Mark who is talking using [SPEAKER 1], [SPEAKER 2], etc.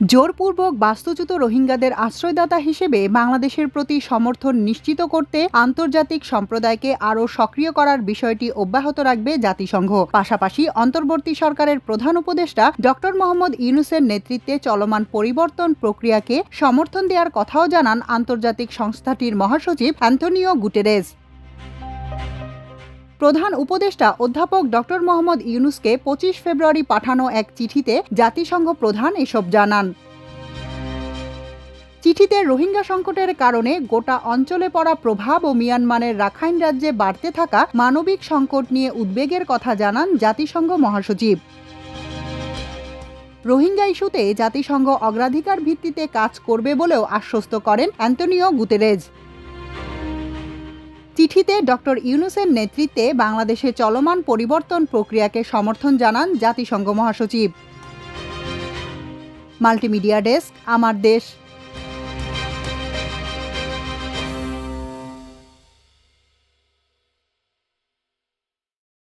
[SPEAKER 1] জোরপূর্বক বাস্তুচ্যুত রোহিঙ্গাদের আশ্রয়দাতা হিসেবে বাংলাদেশের প্রতি সমর্থন নিশ্চিত করতে আন্তর্জাতিক সম্প্রদায়কে আরও সক্রিয় করার বিষয়টি অব্যাহত রাখবে জাতিসংঘ। পাশাপাশি অন্তর্বর্তী সরকারের প্রধান উপদেষ্টা ডক্টর মোহাম্মদ ইউনূসের নেতৃত্বে চলমান পরিবর্তন প্রক্রিয়াকে সমর্থন দেওয়ার কথাও জানান আন্তর্জাতিক সংস্থাটির মহাসচিব অ্যান্তোনিও গুটেরেস। প্রধান উপদেষ্টা অধ্যাপক ডক্টর মোহাম্মদ ইউনূসকে ২৫ ফেব্রুয়ারি পাঠানো এক চিঠিতে জাতিসংঘ প্রধান এসব জানান। চিঠিতে রোহিঙ্গা সংকটের কারণে গোটা অঞ্চলে পড়া প্রভাব ও মিয়ানমারের রাখাইন রাজ্যে বাড়তে থাকা মানবিক সংকট নিয়ে উদ্বেগের কথা জানান জাতিসংঘ মহাসচিব। রোহিঙ্গা ইস্যুতে জাতিসংঘ অগ্রাধিকার ভিত্তিতে কাজ করবে বলেও আশ্বস্ত করেন অ্যান্তোনিও গুতেরেস। চিঠিতে ডক্টর ইউনূসের নেতৃত্বে বাংলাদেশে চলমান পরিবর্তন প্রক্রিয়াকে সমর্থন জানান জাতিসংঘ মহাসচিব। মাল্টিমিডিয়া ডেস্ক, আমার দেশ।